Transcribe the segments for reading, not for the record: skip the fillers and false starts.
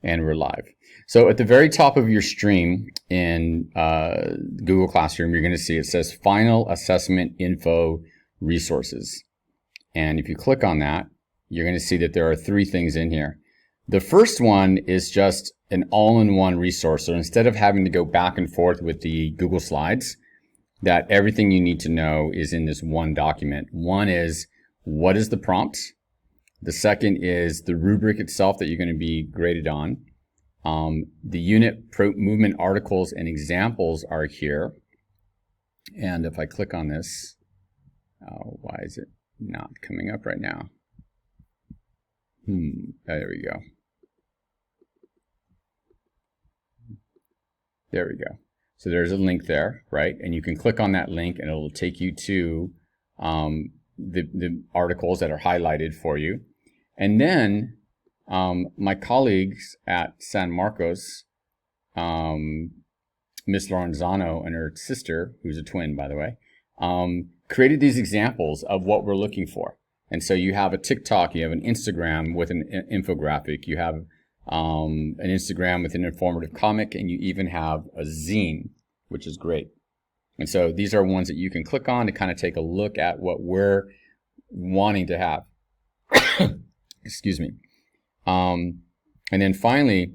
And we're live. So at the very top of your stream in Google Classroom, you're going to see it says Final Assessment Info Resources. And if you click on that, you're going to see that there are three things in here. The first one is just an all-in-one resource. So instead of having to go back and forth with the Google Slides, that everything you need to know is in this one document. One is, what is the prompt? The second is the rubric itself that you're going to be graded on. The unit movement articles and examples are here. And if I click on this, why is it not coming up right now? There we go. There we go. So there's a link there, right? And you can click on that link and it'll take you to the articles that are highlighted for you. And then my colleagues at San Marcos, Miss Lorenzano and her sister, who's a twin, by the way, created these examples of what we're looking for. And so you have a TikTok, you have an Instagram with an infographic, you have an Instagram with an informative comic, and you even have a zine, which is great. And so these are ones that you can click on to kind of take a look at what we're wanting to have. Excuse me. And then finally,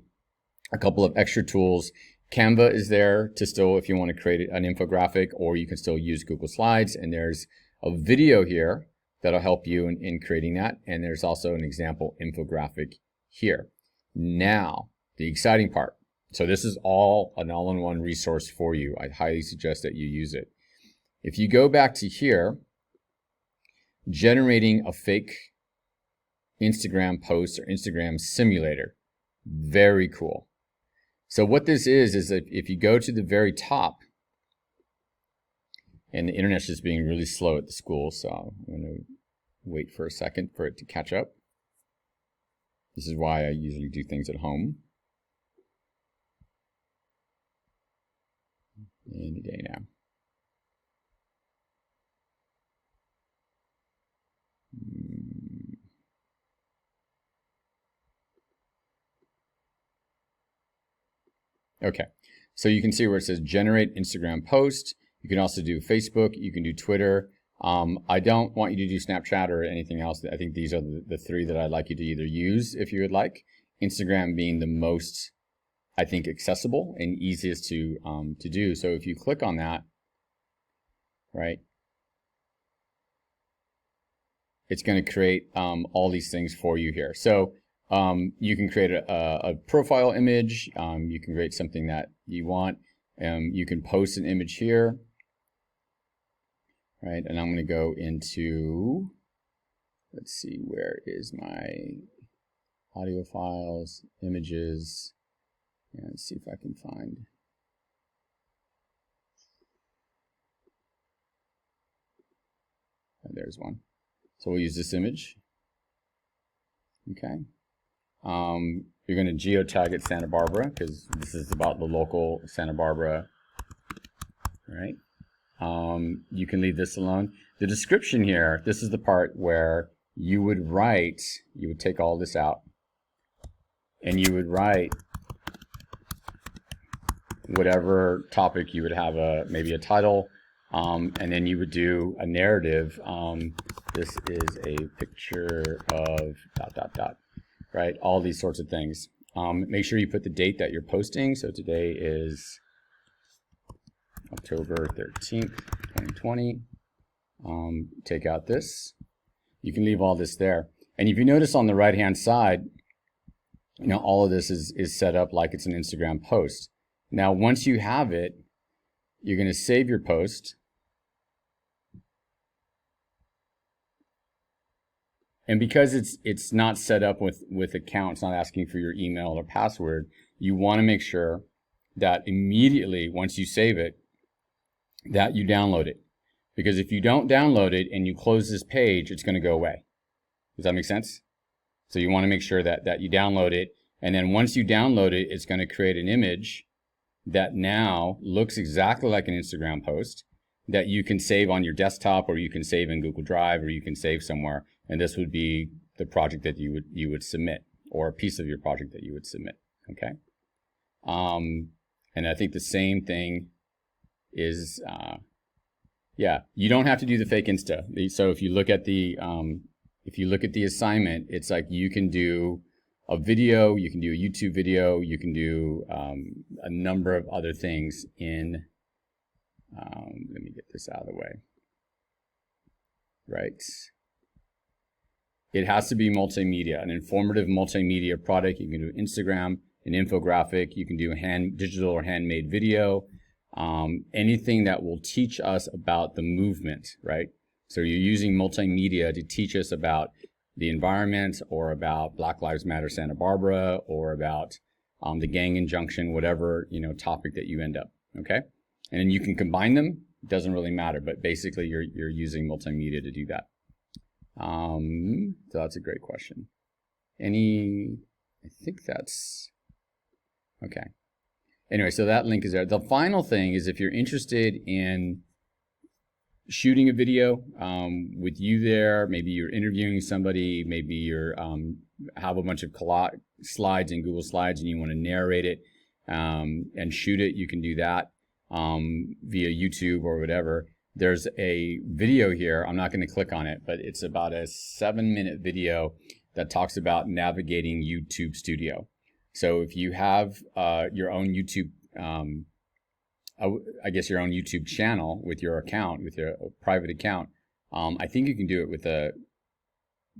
a couple of extra tools. Canva is there to still, if you want to create an infographic, or you can still use Google Slides. And there's a video here that'll help you in creating that. And there's also an example infographic here. Now, the exciting part. So this is all an all-in-one resource for you. I highly suggest that you use it. If you go back to here, generating a fake Instagram post or Instagram simulator. Very cool. So what this is that if you go to the very top, and the internet's just being really slow at the school, so I'm going to wait for a second for it to catch up. This is why I usually do things at home. Any day now. Okay, so you can see where it says generate Instagram post. You can also do Facebook, you can do Twitter. I don't want you to do Snapchat or anything else. I think these are the three that I'd like you to either use if you would like. Instagram being the most, I think, accessible and easiest to do. So if you click on that, right, it's going to create all these things for you here. So you can create a profile image. You can create something that you want. You can post an image here. Right, and I'm going to go into, let's see, where is my audio files, images, and let's see if I can find. Oh, there's one. So we'll use this image. Okay. You're going to geotag it Santa Barbara because this is about the local Santa Barbara, right? You can leave this alone. The description here, this is the part where you would write, you would take all this out, and you would write whatever topic you would have, maybe a title, and then you would do a narrative. This is a picture of ... right? All these sorts of things. Make sure you put the date that you're posting. So today is October 13th, 2020. Take out this. You can leave all this there. And if you notice on the right-hand side, you know, all of this is set up like it's an Instagram post. Now, once you have it, you're going to save your post. And because it's not set up with accounts, not asking for your email or password, you want to make sure that immediately once you save it, that you download it. Because if you don't download it and you close this page, it's going to go away. Does that make sense? So you want to make sure that you download it. And then once you download it, it's going to create an image that now looks exactly like an Instagram post that you can save on your desktop, or you can save in Google Drive, or you can save somewhere. And this would be the project that you would submit, or a piece of your project that you would submit. Okay. And I think the same thing is, yeah, you don't have to do the fake Insta. So if you look at the assignment, it's like you can do a video, you can do a YouTube video, you can do a number of other things in, let me get this out of the way, right? It has to be multimedia, an informative multimedia product. You can do Instagram, an infographic, you can do digital or handmade video, anything that will teach us about the movement, right? So you're using multimedia to teach us about the environment, or about Black Lives Matter Santa Barbara, or about the gang injunction, whatever, topic that you end up, okay? And then you can combine them, it doesn't really matter, but basically you're using multimedia to do that. So that's a great question. I think that's, okay. Anyway, so that link is there. The final thing is, if you're interested in shooting a video with you there, maybe you're interviewing somebody, maybe you're have a bunch of slides in Google Slides and you want to narrate it and shoot it, you can do that via YouTube or whatever. There's a video here. I'm not going to click on it, but it's about a 7-minute video that talks about navigating YouTube Studio. So if you have your own YouTube, I guess your own YouTube channel with your account, with your private account, I think you can do it with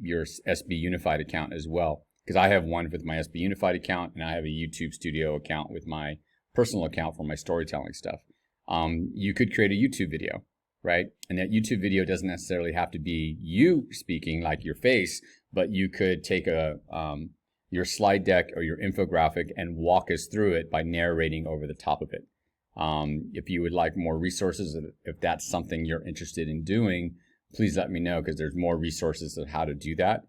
your SB Unified account as well. Because I have one with my SB Unified account, and I have a YouTube Studio account with my personal account for my storytelling stuff. You could create a YouTube video, right? And that YouTube video doesn't necessarily have to be you speaking, like your face, but you could take your slide deck or your infographic and walk us through it by narrating over the top of it. If you would like more resources, if that's something you're interested in doing, please let me know, because there's more resources on how to do that.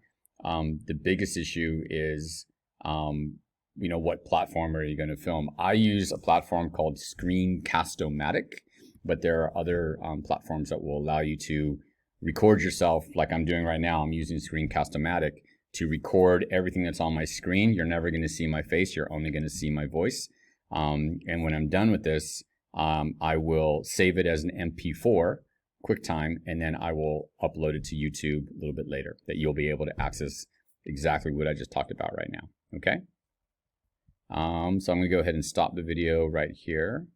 The biggest issue is, what platform are you going to film? I use a platform called Screencast-O-Matic, but there are other platforms that will allow you to record yourself like I'm doing right now. I'm using Screencast-O-Matic to record everything that's on my screen. You're never going to see my face. You're only going to see my voice. And when I'm done with this, I will save it as an MP4 QuickTime, and then I will upload it to YouTube a little bit later, that you'll be able to access exactly what I just talked about right now. Okay? So I'm going to go ahead and stop the video right here.